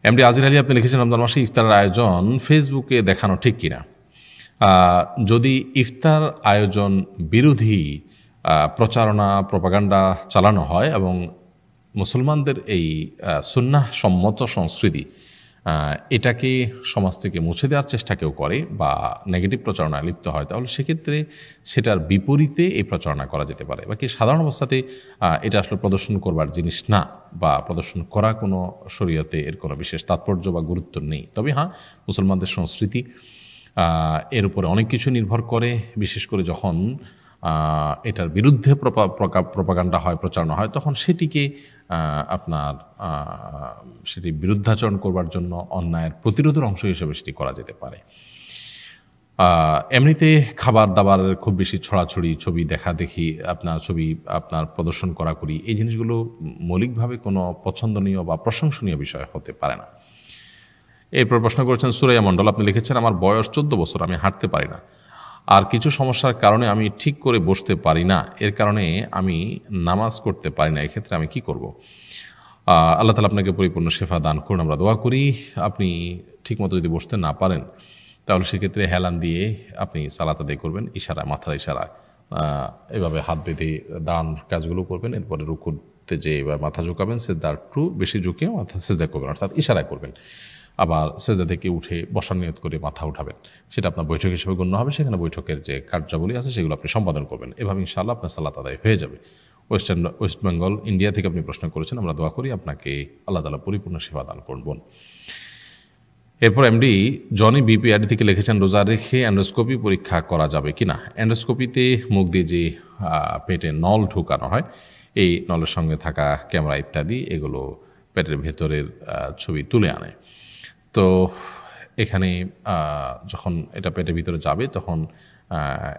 MD আজির আলী আপনি লিখেছেন রমজান মাসে ইফতারের আয়োজন ফেসবুকে দেখানো ঠিক কিনা। যদি ইফতার আয়োজন বিরোধী প্রচারণা প্রপাগান্ডা চালানো হয় এবং মুসলমানদের এই সুন্নাহ সম্মত সংস্কৃতি এটাকে সমাজ থেকে মুছে দেওয়ার চেষ্টা কেউ করে বা নেগেটিভ প্রচারণায় লিপ্ত হয়, তাহলে সেক্ষেত্রে সেটার বিপরীতে এই প্রচারণা করা যেতে পারে। বাকি সাধারণ অবস্থাতে এটা আসলে প্রদর্শন করবার জিনিস না, বা প্রদর্শন করা কোনো শরীয়তে এর কোনো বিশেষ তাৎপর্য বা গুরুত্ব নেই। তবে হ্যাঁ, মুসলমানদের সংস্কৃতি এর উপরে অনেক কিছু নির্ভর করে, বিশেষ করে যখন এটার বিরুদ্ধে প্রপাগান্ডা হয়, প্রচারণা হয়, তখন সেটিকে আপনার সেটি বিরুদ্ধাচরণ করবার জন্য অন্যায়ের প্রতিরোধের অংশ হিসেবে সেটি করা যেতে পারে। এমনিতে খাবার দাবারের খুব বেশি ছড়াছড়ি, ছবি দেখা দেখি, ছবি প্রদর্শন করি, এই জিনিসগুলো মৌলিকভাবে কোনো পছন্দনীয় বা প্রশংসনীয় বিষয় হতে পারে না। এরপর প্রশ্ন করেছেন সুরাইয়া মণ্ডল, আপনি লিখেছেন আমার বয়স 14 বছর, আমি হাঁটতে পারি না, আর কিছু সমস্যার কারণে আমি ঠিক করে বসতে পারি না, এর কারণে আমি নামাজ করতে পারি না, এক্ষেত্রে আমি কি করব? আল্লাহ তাআলা আপনাকে পরিপূর্ণ শেফা দান করুন, আমরা দোয়া করি। আপনি ঠিকমতো যদি বসতে না পারেন তাহলে সেক্ষেত্রে হেলান দিয়ে আপনি সালাত আদায় করবেন, ইশারা, মাথার ইশারা, এভাবে হাত বেঁধে দান কাজগুলো করবেন। এরপরে রুকুতে যে এবার মাথা ঝুঁকাবেন, সেজদার একটু বেশি ঝুঁকে মাথা সেজদা করবেন, অর্থাৎ ইশারা করবেন। আবার সেজদা থেকে উঠে বসার নিয়ত করে মাথা উঠাবেন, সেটা আপনার বৈঠক হিসেবে গণ্য হবে। সেখানে বৈঠকের যে কার্যাবলী আছে সেগুলো আপনি সম্পাদন করবেন। এভাবে ইনশাআল্লাহ আপনার সালাত আদায় হয়ে যাবে। ওয়েস্ট বেঙ্গল, ইন্ডিয়া থেকে আপনি প্রশ্ন করেছেন, আমরা দোয়া করি আপনাকে আল্লাহ তাআলা পরিপূর্ণ সেবা দান করবেন। এরপর এমডি জনি বিপিআরডি থেকে লিখেছেন, রোজা রেখে অ্যান্ডোস্কোপি পরীক্ষা করা যাবে কিনা। অ্যান্ডোস্কোপিতে মুখ দিয়ে যে পেটে নল ঢুকানো হয়, এই নলের সঙ্গে থাকা ক্যামেরা ইত্যাদি এগুলো পেটের ভেতরের ছবি তুলে আনে। তো এখানে যখন এটা পেটের ভিতরে যাবে তখন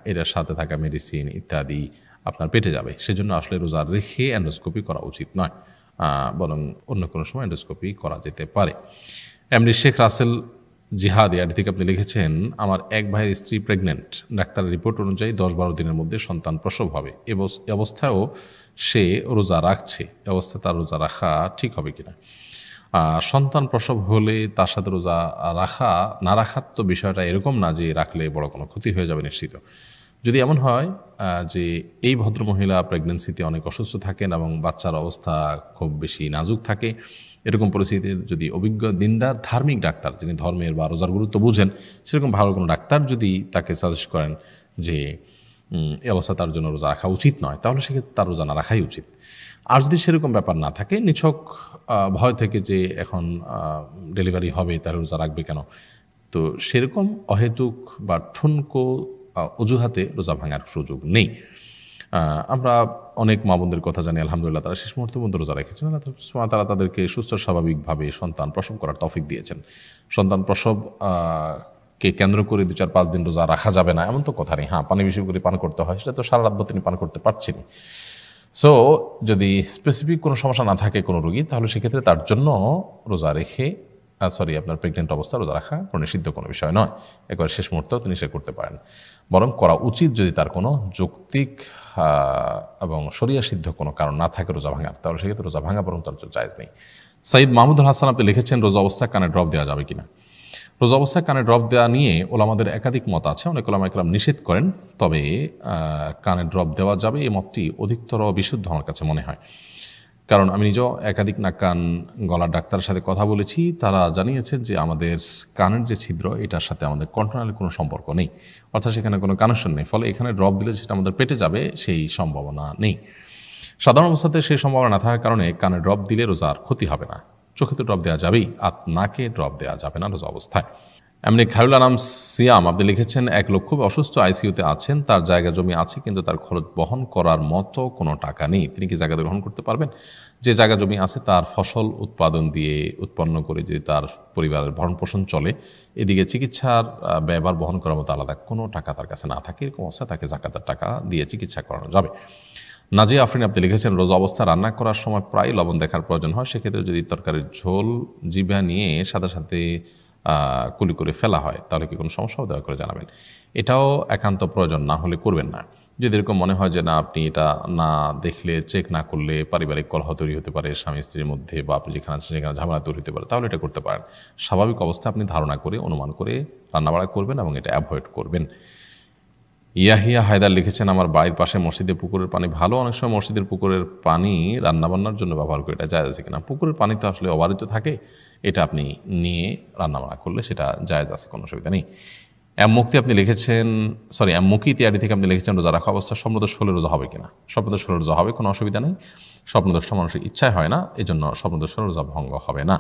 এটার সাথে থাকা মেডিসিন ইত্যাদি আপনার পেটে যাবে। সেজন্য আসলে রোজা রেখে অ্যান্ডোস্কোপি করা উচিত নয়, বরং অন্য কোনো সময় অ্যান্ডোস্কোপি করা যেতে পারে। এমডি শেখ রাসেল জিহাদি আদি থেকে আপনি লিখেছেন, আমার এক ভাইয়ের স্ত্রী প্রেগনেন্ট, ডাক্তারের রিপোর্ট অনুযায়ী 10-12 দিনের মধ্যে সন্তান প্রসব হবে। এ অবস্থায়ও সে রোজা রাখছে, এ অবস্থায় তার রোজা রাখা ঠিক হবে কিনা। সন্তান প্রসব হলে তার সাথে রোজা রাখা না রাখার তো বিষয়টা এরকম না যে রাখলে বড় কোনো ক্ষতি হয়ে যাবে নিশ্চিত। যদি এমন হয় যে এই ভদ্রমহিলা প্রেগনেন্সিতে অনেক অসুস্থ থাকেন এবং বাচ্চার অবস্থা খুব বেশি নাজুক থাকে, এরকম পরিস্থিতিতে যদি অভিজ্ঞ দিনদার ধার্মিক ডাক্তার, যিনি ধর্মের বা রোজার গুরুত্ব বুঝেন, সেরকম ভালো কোনো ডাক্তার যদি তাকে সাজেস্ট করেন যে এই অবস্থা তার জন্য রোজা রাখা উচিত নয়, তাহলে সেক্ষেত্রে তার রোজা না রাখাই উচিত। আর যদি সেরকম ব্যাপার না থাকে, নিছক ভয় থেকে যে এখন ডেলিভারি হবে তাহলে রোজা রাখবে কেন, তো সেরকম অহেতুক বা ঠুনকো অজুহাতে রোজা ভাঙার সুযোগ নেই। আমরা অনেক মা বোনদের কথা জানি, আলহামদুলিল্লাহ তারা শেষ মুহূর্ত পর্যন্ত রোজা রেখেছেন। তারা তাদেরকে সুস্থ স্বাভাবিকভাবে সন্তান প্রসব করার তৌফিক দিয়েছেন। সন্তান প্রসব কে কেন্দ্র করে 2-4-5 দিন রোজা রাখা যাবে না এমন তো কথা নেই। হ্যাঁ, পানি বেশি করে পান করতে হয়, সেটা তো সারা রাত তিনি পান করতে পারছেন। সো যদি স্পেসিফিক কোনো সমস্যা না থাকে কোনো রোগী, তাহলে সেক্ষেত্রে তার জন্য রোজা রেখে আপনার প্রেগনেন্ট অবস্থা রোজা রাখা কোনো নিষিদ্ধ কোনো বিষয় নয়। একবার শেষ মুহূর্তেও তিনি সে করতে পারেন, বরং করা উচিত যদি তার কোনো যৌক্তিক এবং শরিয়া সিদ্ধ কোনো কারণ না থাকে রোজা ভাঙার, তাহলে সেক্ষেত্রে রোজা ভাঙা বরং তার জায়েজ নেই। সাইদ মাহমুদুল হাসান আপনি লিখেছেন, রোজা অবস্থায় কানে ড্রপ দেওয়া যাবে কিনা। রোজা অবস্থায় কানে ড্রপ দেওয়া নিয়ে ওলামাদের একাধিক মত আছে। অনেক ওলামা ইকরাম নিষেধ করেন, তবে কানে ড্রপ দেওয়া যাবে এই মতটি অধিকতর বিশুদ্ধ আমার কাছে মনে হয়। কারণ আমি নিজেও একাধিক নাক কান গলার ডাক্তারের সাথে কথা বলেছি, তারা জানিয়েছেন যে আমাদের কানের যে ছিদ্র, এটার সাথে আমাদের কন্ট্রোনালের কোনো সম্পর্ক নেই, অর্থাৎ সেখানে কোনো কানেকশন নেই। ফলে এখানে ড্রপ দিলে সেটা আমাদের পেটে যাবে সেই সম্ভাবনা নেই। সাধারণ অবস্থাতে সেই সম্ভাবনা না থাকার কারণে কানে ড্রপ দিলে রোজার ক্ষতি হবে না। চোখে তো ড্রপ দেওয়া যাবেই, আর নাকে ড্রপ দেওয়া যাবে না রোজা অবস্থায়। এমনি খায়রুল আনাম সিয়াম আপনি লিখেছেন, এক লোক খুব অসুস্থ, আইসিইউতে আছেন, তার জায়গা জমি আছে কিন্তু তার খরচ বহন করার মতো কোনো টাকা নেই, তিনি কি জায়গা গ্রহণ করতে পারবেন? যে জায়গা জমি আছে তার ফসল উৎপাদন দিয়ে উৎপন্ন করে যদি তার পরিবারের ভরণ পোষণ চলে, এদিকে চিকিৎসার ব্যয়ভার বহন করার মতো আলাদা কোনো টাকা তার কাছে না থাকে, এরকম অবস্থায় তাকে জাকাতের টাকা দিয়ে চিকিৎসা করানো যাবে। নাজিয়া আফরিন আপনি লিখেছেন, রোজা অবস্থা রান্না করার সময় প্রায় লবণ দেখার প্রয়োজন হয়, সেক্ষেত্রে যদি তরকারির ঝোল জিভা নিয়ে সাথে সাথে কুলি করে ফেলা হয় তাহলে কি কোনো সমস্যা দয়া করে জানাবেন। এটাও একান্ত প্রয়োজন না হলে করবেন না। যদি এরকম মনে হয় যে না আপনি এটা না দেখলে চেক না করলে পারিবারিক কলহ তৈরি হতে পারে স্বামী স্ত্রীর মধ্যে, বা আপনি যেখানে আছেন সেখানে ঝামেলা তৈরি হতে পারে, তাহলে এটা করতে পারেন। স্বাভাবিক অবস্থা আপনি ধারণা করে অনুমান করে রান্নাবাড়া করবেন এবং এটা অ্যাভয়েড করবেন। ইয়াহিয়া হায়দার লিখেছেন, আমার বাড়ির পাশে মসজিদের পুকুরের পানি ভালো, অনেক সময় মসজিদের পুকুরের পানি রান্নাবান্নার জন্য ব্যবহার করে, এটা জায়েজ আছে কিনা? পুকুরের পানি তো আসলে অবারিত থাকে, এটা আপনি নিয়ে রান্নাবান্না করলে সেটা জায়েজ আছে, কোনো অসুবিধা নেই। মুক্তি আপনি লিখেছেন, মুকি তিয়ারি থেকে আপনি লিখেছেন, রোজা রাখা অবস্থা স্বপ্নদোষ হলে রোজা হবে কিনা? স্বপ্নদোষ হলে রোজা হবে, কোনো অসুবিধা নেই। স্বপ্নদোষটা মানুষের ইচ্ছায় হয় না, এই জন্য স্বপ্নদোষ হলে রোজা ভঙ্গ হবে না।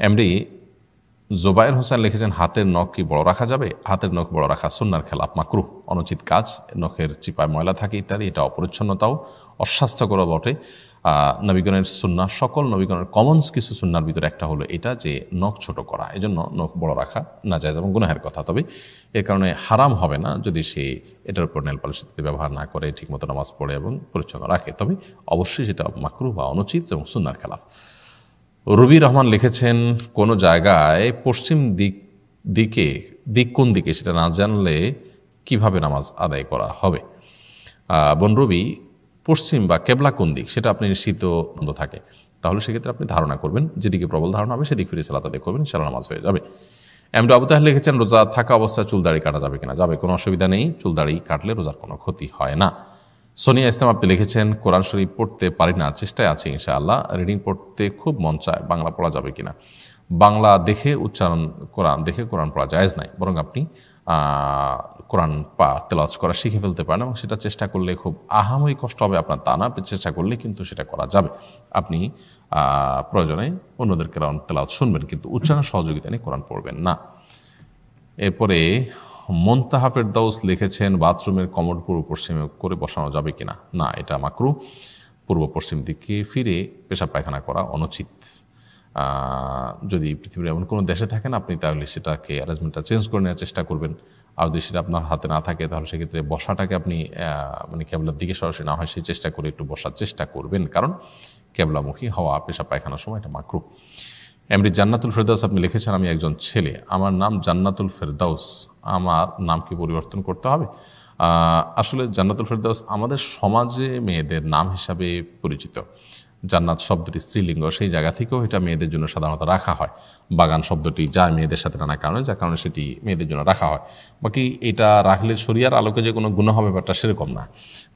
এমডি জোবায়ের হোসেন লিখেছেন, হাতের নখ কি বড় রাখা যাবে? হাতের নখ বড় রাখা সুন্নার খেলাফ, মাকরুহ, অনুচিত কাজ। নখের চিপায় ময়লা থাকে ইত্যাদি, এটা অপরিচ্ছন্নতাও, অস্বাস্থ্যকর বটে। নবীগণের সুন্নাহ, সকল নবীগণের কমনস কিছু সুন্নার ভিতরে একটা হলো এটা যে নখ ছোট করা, এই জন্য নখ বড় রাখা নাজায়েজ এবং গুনাহের কথা। তবে এর কারণে হারাম হবে না যদি সে এটার উপর নেল পালিশ ব্যবহার না করে, ঠিকমতো নামাজ পড়ে এবং পরিচ্ছন্ন রাখে। তবে অবশ্যই সেটা মাকরুহ বা অনুচিত এবং সুন্নার খেলাফ। রবি রহমান লিখেছেন, কোনো জায়গায় পশ্চিম দিক কোন দিকে সেটা না জানলে কিভাবে নামাজ আদায় করা হবে? বোন রবি, পশ্চিম বা কেবলা কোন দিক সেটা আপনি নিশ্চিত বন্ধ থাকে, তাহলে সেক্ষেত্রে আপনি ধারণা করবেন, যেদিকে প্রবল ধারণা হবে সেদিক ফিরে সালাত আদায় করবেন, ইনশাআল্লাহ নামাজ হয়ে যাবে। এমডি আবু তাহের লিখেছেন, রোজা থাকা অবস্থায় চুল দাড়ি কাটা যাবে কিনা? যাবে, কোনো অসুবিধা নেই, চুল দাড়ি কাটলে রোজার কোনো ক্ষতি হয় না। সোনিয়া ইসলাম আপনি লিখেছেন, কোরআন শরীফ পড়তে পারি না, চেষ্টায় আছে ইনশাআল্লাহ, রিডিং পড়তে খুব মন চায়, বাংলা পড়া যাবে কিনা? বাংলা দেখে উচ্চারণ দেখে কোরআন পড়া জায়েজ নাই, বরং আপনি কোরআন তেলাওয়াত করা শিখে ফেলতে পারেন, এবং সেটা চেষ্টা করলে খুব আহামরি কষ্ট হবে আপনার তা না, চেষ্টা করলে কিন্তু সেটা করা যাবে। আপনি প্রয়োজনে অন্যদের কোরআন তেলাওয়াত শুনবেন, কিন্তু উচ্চারণ সহযোগিতা নিয়ে কোরআন পড়বেন না। এরপরে মুনতাহা ফেরদাউস লিখেছেন, বাথরুমের কমোড পূর্ব পশ্চিমে করে বসানো যাবে কিনা? না, এটা মাকরুহ। পূর্ব পশ্চিম দিকে ফিরে পেশাব পায়খানা করা অনুচিত। যদি পৃথিবীর এমন কোনো দেশে থাকেন আপনি, তাহলে সেটাকে অ্যারেঞ্জমেন্টটা চেঞ্জ করে নেওয়ার চেষ্টা করবেন। আর যদি সেটা আপনার হাতে না থাকে, তাহলে সেক্ষেত্রে বসাটাকে আপনি মানে কেবলার দিকে সরাসরি না হয় সেই চেষ্টা করে একটু বসার চেষ্টা করবেন, কারণ কেবলামুখী হওয়া পেশাব পায়খানার সময় এটা মাকরুহ। এমডি জান্নাতুল ফেরদাউস আপনি লিখেছেন, আমি একজন ছেলে, আমার নাম জান্নাতুল ফেরদাউস, আমার নাম কি পরিবর্তন করতে হবে? আসলে জান্নাতুল ফেরদাউস আমাদের সমাজে মেয়েদের নাম হিসাবে পরিচিত। জান্নাত শব্দটি স্ত্রীলিঙ্গ, সেই জায়গা থেকেও এটা মেয়েদের জন্য সাধারণত রাখা হয়। বাগান শব্দটি যায় মেয়েদের সাথে নানা কারণে, যার কারণে সেটি মেয়েদের জন্য রাখা হয়। বাকি এটা রাখলে শরিয়ার আলোকে যে কোনো গুনাহ হবে ব্যাপারটা সেরকম না।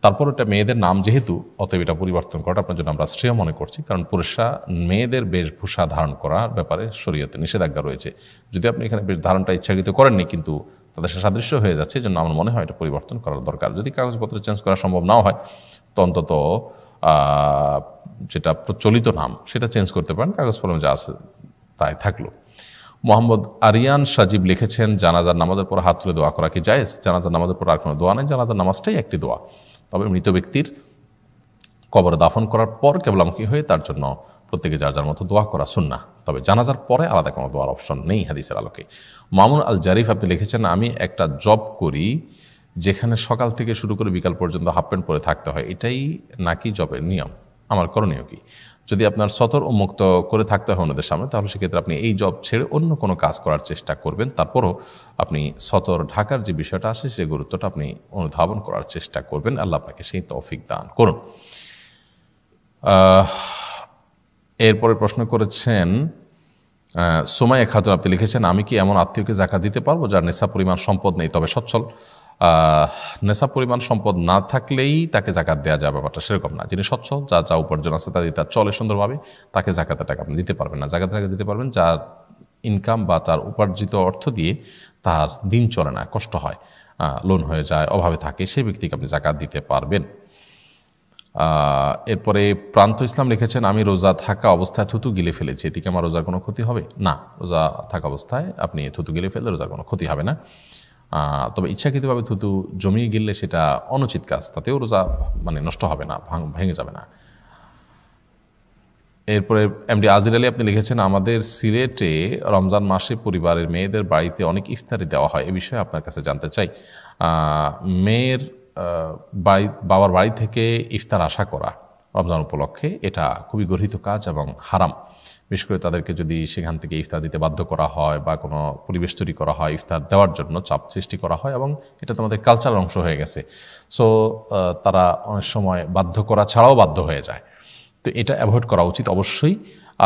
তারপর এটা মেয়েদের নাম যেহেতু, অতএব এটা পরিবর্তন করাটা আপনার জন্য আমরা শ্রেয় মনে করছি, কারণ পুরুষরা মেয়েদের বেশভূষা ধারণ করার ব্যাপারে শরীয়তে নিষেধাজ্ঞা রয়েছে। যদি আপনি এখানে বেশ ধারণটা ইচ্ছাকৃত করেননি, কিন্তু তাদের সাথে সাদৃশ্য হয়ে যাচ্ছে, এই জন্য আমার মনে হয় এটা পরিবর্তন করার দরকার। যদি কাগজপত্র চেঞ্জ করা সম্ভব নাও হয়, তো অন্তত যেটা প্রচলিত নাম সেটা চেঞ্জ করতে পারেন, কাগজপত্র যা আছে তাই থাকলো। মোহাম্মদ আরিয়ান সাজিব লিখেছেন, জানাজার নামাজের পর হাত তুলে দোয়া করা কি জায়েজ? জানাজার নামাজের পর আর কোনো দোয়া নেই, জানাজার নামাজটাই একটি দোয়া। তবে মৃত ব্যক্তির কবরে দাফন করার পর কেবলামুখী হয়ে তার জন্য প্রত্যেকে যার যার মতো দোয়া করা সুন্নাহ, তবে জানাজার পরে আলাদা কোনো দোয়ার অপশন নেই হাদিসের আলোকে। মামুন আল জারিফ আপনি লিখেছেন, আমি একটা জব করি যেখানে সকাল থেকে শুরু করে বিকাল পর্যন্ত হাফ প্যান্ট পরে থাকতে হয়, এটাই নাকি জবের নিয়ম? আমার করণীয় কি? যদি আপনার সতর ও মুক্ত করে থাকতে হয় অন্যদের সামনে, তাহলে সেক্ষেত্রে আপনি এই জব ছেড়ে অন্য কোনো কাজ করার চেষ্টা করবেন। তারপরও আপনি সতর ঢাকার যে বিষয়টা আছে সেই গুরুত্বটা আপনি অনুধাবন করার চেষ্টা করবেন। আল্লাহ আপনাকে সেই তৌফিক দান করুন। এরপরে প্রশ্ন করেছেন সোমাইয়া খাতুন, আপনি লিখেছেন, আমি কি এমন আত্মীয়কে জাকাত দিতে পারবো যার নেশা পরিমাণ সম্পদ নেই তবে সচ্ছল? নেশা পরিমাণ সম্পদ না থাকলেই তাকে জাকাত দেওয়া যায়, ব্যাপারটা সেরকম না। যিনি সচ্ছল, যা যা উপার্জন আছে তাদের তার চলে সুন্দরভাবে, তাকে জাকাতের টাকা আপনি দিতে পারবেন না। জাকাতের টাকা দিতে পারবেন যার ইনকাম বা তার উপার্জিত অর্থ দিয়ে তার দিন চলে না, কষ্ট হয়, লোন হয়ে যায়, অভাবে থাকে, সেই ব্যক্তিকে আপনি জাকাত দিতে পারবেন। এরপরে প্রান্ত ইসলাম লিখেছেন, আমি রোজা থাকা অবস্থায় থুতু গিলে ফেলেছি, এদিকে আমার রোজার কোনো ক্ষতি হবে? না, রোজা থাকা অবস্থায় আপনি থুতু গিলে ফেললে রোজার কোনো ক্ষতি হবে না। তবে ইচ্ছাকৃতভাবে থুতু জমিয়ে গিললে সেটা অনুচিত কাজ, তাতেও রোজা মানে নষ্ট হবে না, ভেঙে যাবে না। এরপরে এমডি আজির আলী আপনি লিখেছেন, আমাদের সিলেটে রমজান মাসে পরিবারের মেয়েদের বাড়িতে অনেক ইফতারি দেওয়া হয়, এ বিষয়ে আপনার কাছে জানতে চাই। মেয়ের বাবার বাড়ি থেকে ইফতার আশা করা রমজান উপলক্ষে এটা খুবই গর্হিত কাজ এবং হারাম। বিশেষ করে তাদেরকে যদি সেখান থেকে ইফতার দিতে বাধ্য করা হয় বা কোনো পরিবেশ তৈরি করা হয় ইফতার দেওয়ার জন্য, চাপ সৃষ্টি করা হয়, এবং এটা তো আমাদের কালচারের অংশ হয়ে গেছে। সো তারা অনেক সময় বাধ্য করা ছাড়াও বাধ্য হয়ে যায়। তো এটা অ্যাভয়েড করা উচিত অবশ্যই।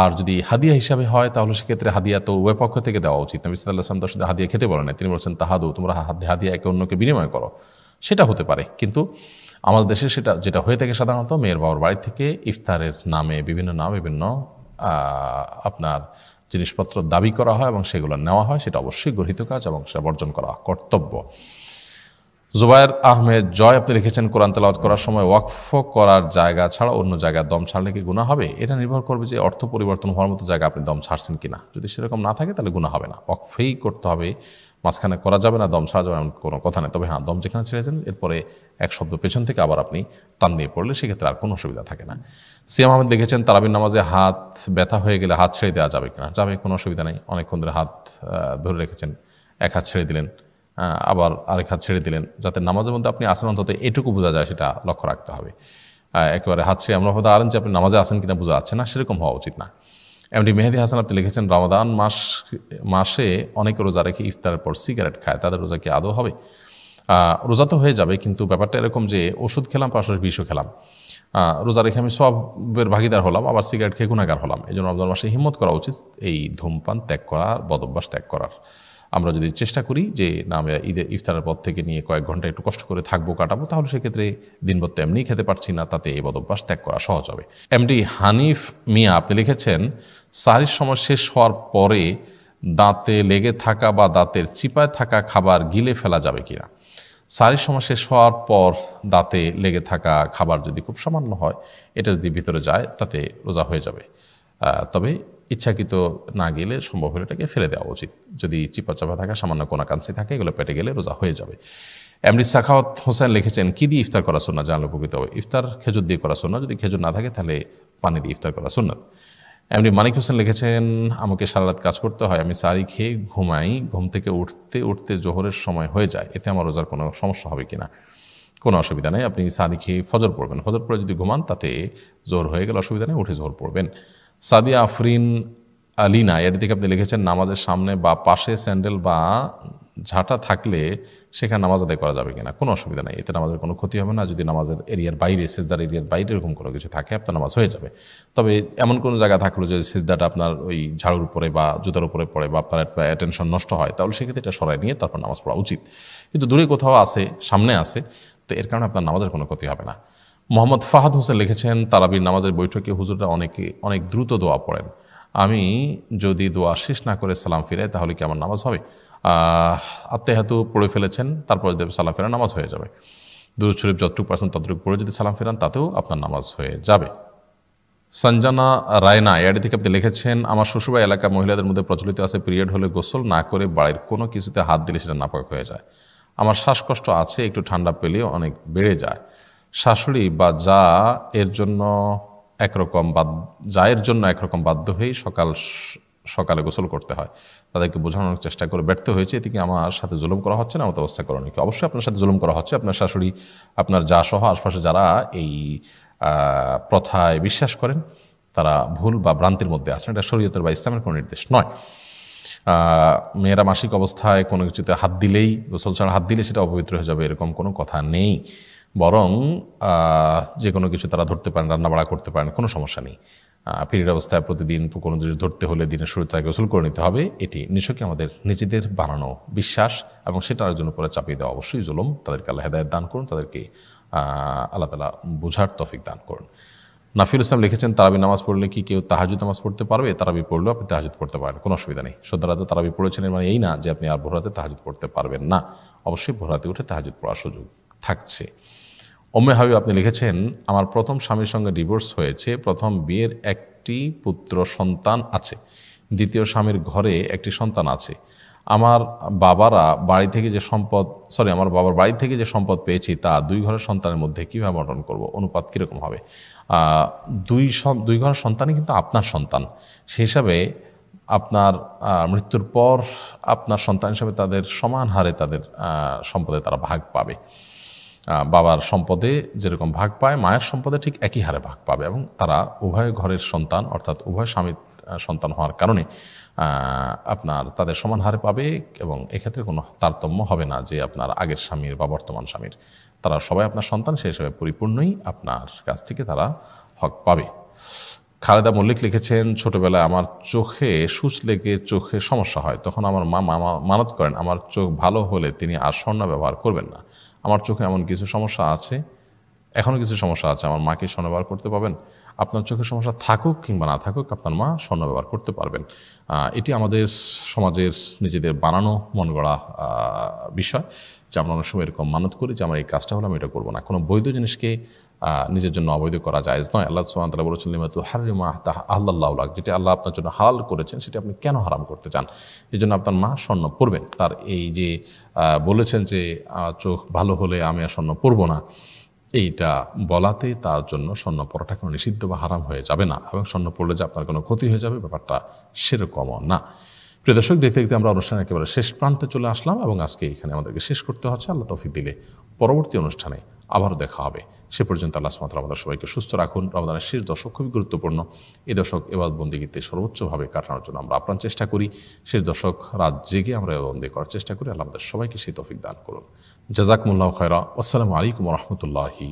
আর যদি হাদিয়া হিসাবে হয় তাহলে সেক্ষেত্রে হাদিয়া তো উভয় পক্ষ থেকে দেওয়া উচিত। নবী সাল্লাল্লাহু আলাইহি ওয়াসাল্লাম তো শুধু হাদিয়া খেতে বলেন না, তিনি বলছেন তাহাদু, তোমরা হাদিয়া একে অন্যকে বিনিময় করো। সেটা হতে পারে, কিন্তু আমাদের দেশে সেটা যেটা হয়ে থাকে সাধারণত মেয়ের বাবার বাড়ি থেকে ইফতারের নামে বিভিন্ন আপনার জিনিসপত্র দাবি করা হয় এবং সেগুলো নেওয়া হয়। সেটা অবশ্যই গর্হিত কাজ এবং সেটা বর্জন করা কর্তব্য। জুবায়ের আহমেদ জয় আপনি লিখেছেন, কোরআন তেলাওয়াত করার সময় ওয়াকফ করার জায়গা ছাড়া অন্য জায়গায় দম ছাড়লে কি গুনাহ হবে? এটা নির্ভর করবে যে অর্থ পরিবর্তন হওয়ার মতো জায়গা আপনি দম ছাড়ছেন কিনা। যদি সেরকম না থাকে তাহলে গুনাহ হবে না, ওয়াকফেই করতে হবে, মাঝখানে করা যাবে না, দম ছাড়া যাবে এমন কোনো কথা নেই। তবে হ্যাঁ, দম যেখানে ছেড়েছেন এরপরে এক শব্দ পেছন থেকে আবার আপনি টান দিয়ে পড়লে সেক্ষেত্রে আর কোনো অসুবিধা থাকে না। সিয়াম আহমেদ লিখেছেন, তারাবির নামাজে হাত ব্যথা হয়ে গেলে হাত ছেড়ে দেওয়া যাবে কিনা? যাবে, কোনো অসুবিধা নেই। অনেকক্ষণ ধরে হাত ধরে রেখেছেন, এক হাত ছেড়ে দিলেন, আবার আরেক হাত ছেড়ে দিলেন, যাতে নামাজের মধ্যে আপনি আসেন অন্তত এটুকু বোঝা যায়, সেটা লক্ষ্য রাখতে হবে। একেবারে হাত ছেড়ে আমরা হয়তো আলেন যে আপনি নামাজে আসেন কিনা বোঝা যাচ্ছে না, সেরকম হওয়া উচিত না। এমডি মেহেদি হাসান আপনি লিখেছেন, রমাদান মাসে অনেকে রোজা রেখে ইফতারের পর সিগারেট খায়, তাদের রোজা কি আদৌ হবে? রোজা তো হয়ে যাবে, কিন্তু ব্যাপারটা এরকম যে ওষুধ খেলাম পাশাপাশি বিষও খেলাম, রোজা রেখে আমি সবের ভাগীদার হলাম, আবার সিগারেট খেয়ে গুনাহগার হলাম। এই জন্য রমজান মাসে হিম্মত করা উচিত এই ধূমপান ত্যাগ করার, বদভ্যাস ত্যাগ করার। আমরা যদি চেষ্টা করি যে না আমরা ইফতারের পর থেকে নিয়ে কয়েক ঘন্টা একটু কষ্ট করে থাকবো, কাটাবো, তাহলে সেক্ষেত্রে দিনভর তো এমনিই খেতে পারছি না, তাতে এই বদভ্যাস ত্যাগ করা সহজ হবে। এমডি হানিফ মিয়া আপনি লিখেছেন, সাহরির সময় শেষ হওয়ার পরে দাঁতে লেগে থাকা বা দাঁতের চিপায় থাকা খাবার গিলে ফেলা যাবে কিনা? সাহরির সময় শেষ হওয়ার পর দাঁতে লেগে থাকা খাবার যদি খুব সামান্য হয়, এটা যদি ভিতরে যায় তাতে রোজা হয়ে যাবে। তবে ইচ্ছাকৃত না গেলে সম্ভব হলে এটাকে ফেলে দেওয়া উচিত। যদি চিপা চাপা থাকা সামান্য কোনাকাঞ্চি থাকে, এগুলো পেটে গেলে রোজা হয়ে যাবে। এমডি সাখাওয়াত হোসেন লিখেছেন, কি দিয়ে ইফতার করা সুন্নাত জানলে উপকৃত হবে? ইফতার খেজুর দিয়ে করা সুন্নাত, যদি খেজুর না থাকে তাহলে পানি দিয়ে ইফতার করা সুন্নাত। এমডি মানিক হোসেন লিখেছেন, আমাকে সারা রাত কাজ করতে হয়, আমি সারি খেয়ে ঘুমাই, ঘুম থেকে উঠতে উঠতে জোহরের সময় হয়ে যায়, এতে আমার রোজার কোনো সমস্যা হবে কিনা? কোনো অসুবিধা নেই, আপনি সারি খেয়ে ফজর পড়বেন, ফজর পড়ে যদি ঘুমান তাতে জোহর হয়ে গেলে অসুবিধা নেই, উঠে জোহর পড়বেন। সাদিয়া আফরিন আলিনা এর দিকে আপনি লিখেছেন, নামাজের সামনে বা পাশে স্যান্ডেল বা ঝাঁটা থাকলে সেখানে নামাজ আদায় করা যাবে কিনা? কোনো অসুবিধা নেই, এতে নামাজের কোনো ক্ষতি হবে না। যদি নামাজের এরিয়ার বাইরে, সিজদার এরিয়ার বাইরে এরকম কোনো কিছু থাকে, আপনার নামাজ হয়ে যাবে। তবে এমন কোনো জায়গা থাকলো যে সিজদাটা আপনার ওই ঝাড়ুর উপরে বা জুতার উপরে পড়ে বা আপনার অ্যাটেনশন নষ্ট হয়, তাহলে সেক্ষেত্রে এটা সরাই নিয়ে তারপর নামাজ পড়া উচিত। কিন্তু দূরে কোথাও আছে, সামনে আছে, তো এর কারণে আপনার নামাজের কোনো ক্ষতি হবে না। মোহাম্মদ ফাহাদ হোসেন লিখেছেন, তারাবির নামাজের বৈঠকে হুজুররা অনেক দ্রুত দোয়া পড়েন, আমি যদি দোয়া শেষ না করে সালাম ফিরাই তাহলে কি আমার নামাজ হবে? আত্মাহাতু পড়ে ফেলেছেন, তারপর যদি সালাম ফেরান নামাজ হয়ে যাবে। দুরূদ শরীফ যতটুকু পারছেন ততটুকু পড়ে যদি সালাম ফেরান তাতেও আপনার নামাজ হয়ে যাবে। সঞ্জনা রায়না এডি থেকে আপনি লিখেছেন, আমার শ্বশুরবাড়ি এলাকা মহিলাদের মধ্যে প্রচলিত আছে পিরিয়ড হলে গোসল না করে বাড়ির কোনো কিছুতে হাত দিলে সেটা নাপাক হয়ে যায়। আমার শ্বাসকষ্ট আছে, একটু ঠান্ডা পেলে অনেক বেড়ে যায়। শাশুড়ি বা যা এর জন্য একরকম বাধ্য হয়েই সকালে গোসল করতে হয়। তাদেরকে বোঝানোর চেষ্টা করে ব্যর্থ হয়েছে, এতে কি আমার সাথে জুলুম করা হচ্ছে না? মতো অবস্থা করণীয় কি? অবশ্যই আপনার সাথে জুলুম করা হচ্ছে। আপনার শাশুড়ি, আপনার যা সহ আশপাশে যারা এই প্রথায় বিশ্বাস করেন তারা ভুল বা ভ্রান্তির মধ্যে আছেন। এটা শরীয়তের বা ইসলামের কোনো নির্দেশ নয়। মেয়েরা মাসিক অবস্থায় কোনো কিছুতে হাত দিলেই, গোসল ছাড়া হাত দিলে সেটা অপবিত্র হয়ে যাবে, এরকম কোনো কথা নেই। বরং যে কোনো কিছু তারা ধরতে পারেন, রান্নাবাড়া করতে পারেন, কোনো সমস্যা নেই। পিরিয়ড অবস্থায় প্রতিদিন কোনো জিনিস ধরতে হলে দিনের শুরুতে তাকে গোসল করে নিতে হবে, এটি নিছকই আমাদের নিজেদের বানানো বিশ্বাস, এবং সেটা আরেকজনের উপরে চাপিয়ে দেওয়া অবশ্যই জুলুম। তাদেরকে আল্লাহ হেদায়েত দান করুন, তাদেরকে আল্লাহ তাআলা বুঝার তৌফিক দান করুন। নাফির ইসলাম লিখেছেন, তারাবি নামাজ পড়লে কি কেউ তাহাজ্জুদ নামাজ পড়তে পারবে? তারাবি পড়লেও আপনি তাহাজ্জুদ পড়তে পারেন, কোনো অসুবিধা নেই। সন্ধ্যারাতে তারাবি পড়েছেন এর মানে এই না যে আপনি আর ভোররাতে তাহাজ্জুদ পড়তে পারবেন না। অবশ্যই ভোররাতে উঠে তাহাজ্জুদ পড়ার সুযোগ থাকছে। ওম্মে হাবিব আপনি লিখেছেন, আমার প্রথম স্বামীর সঙ্গে ডিভোর্স হয়েছে, প্রথম বিয়ের একটি পুত্র সন্তান আছে, দ্বিতীয় স্বামীর ঘরে একটি সন্তান আছে। আমার বাবার বাড়ি থেকে যে সম্পদ পেয়েছি তা দুই ঘরের সন্তানের মধ্যে কীভাবে বন্টন করব? অনুপাত কীরকম হবে? দুই ঘরের সন্তানই কিন্তু আপনার সন্তান, সেই হিসাবে আপনার মৃত্যুর পর আপনার সন্তান হিসাবে তাদের সমান হারে তাদের সম্পদে তারা ভাগ পাবে। বাবার সম্পদে যেরকম ভাগ পায়, মায়ের সম্পদে ঠিক একই হারে ভাগ পাবে, এবং তারা উভয় ঘরের সন্তান, অর্থাৎ উভয় সন্তান হওয়ার কারণে আপনার তাদের সমান হারে পাবে, এবং এক্ষেত্রে কোনো তারতম্য হবে না যে আপনার আগের স্বামীর বা বর্তমান স্বামীর। তারা সবাই আপনার সন্তান, সেই হিসাবে পরিপূর্ণই আপনার কাছ থেকে তারা হক পাবে। খালেদা মল্লিক লিখেছেন, ছোটবেলায় আমার চোখে সূচ লেগে চোখে সমস্যা হয়, তখন আমার মা মানত করেন আমার চোখ ভালো হলে তিনি আর স্বর্ণ ব্যবহার করবেন না। আমার চোখে এমন কিছু সমস্যা আছে, এখনও কিছু সমস্যা আছে, আমার মাকে স্বর্ণ ব্যবহার করতে পারবেন? আপনার চোখের সমস্যা থাকুক কিংবা না থাকুক, আপনার মা স্বর্ণ ব্যবহার করতে পারবেন। এটি আমাদের সমাজের নিজেদের বানানো মন গড়া বিষয়, যে আমরা অনেক সময় এরকম মানত করি যে আমার এই কাজটা হলে আমি এটা করবো না। কোনো বৈধ জিনিসকে নিজের জন্য অবৈধ করা জায়েজ নয়। আল্লাহ সুবহানাহু ওয়া তাআলা বলেছেন, লিমাতু হাররিমা আহলাল্লাহু লাক, যেটা আল্লাহ আপনার জন্য হালাল করেছেন সেটা আপনি কেন হারাম করতে চান? এই জন্য আপনার মা স্বর্ণ পরবেন। তার এই যে বলেছেন যে চোখ ভালো হলে আমি আর স্বর্ণ পরবো না, এইটা বলাতে তার জন্য স্বর্ণ পরাটা কোনো নিষিদ্ধ বা হারাম হয়ে যাবে না, এবং স্বর্ণ পড়লে যে আপনার কোনো ক্ষতি হয়ে যাবে ব্যাপারটা সেরকমও না। প্রিয় দর্শক, দেখতে দেখতে আমরা অনুষ্ঠানের একেবারে শেষ প্রান্তে চলে আসলাম, এবং আজকে এখানে আমাদেরকে শেষ করতে হচ্ছে। আল্লাহ তৌফিক দিলে পরবর্তী অনুষ্ঠানে আবারও দেখা হবে। সে পর্যন্ত আল্লাহ সুবহানাহু ওয়া তাআলা আমাদের সবাইকে সুস্থ রাখুন। রমাদানের শেষ দশক খুবই গুরুত্বপূর্ণ। এই দশক ইবাদত বন্দেগীতে সর্বোচ্চভাবে কাটানোর জন্য আমরা আপ্রাণ চেষ্টা করি। শেষ দশক রাত জেগে আমরা ইবাদত বন্দেগী করার চেষ্টা করি। আল্লাহ আমাদের সবাইকে সেই তৌফিক দান করুন। জাযাকুমুল্লাহু খায়রা। আসসালামু আলাইকুম ওয়া রাহমাতুল্লাহি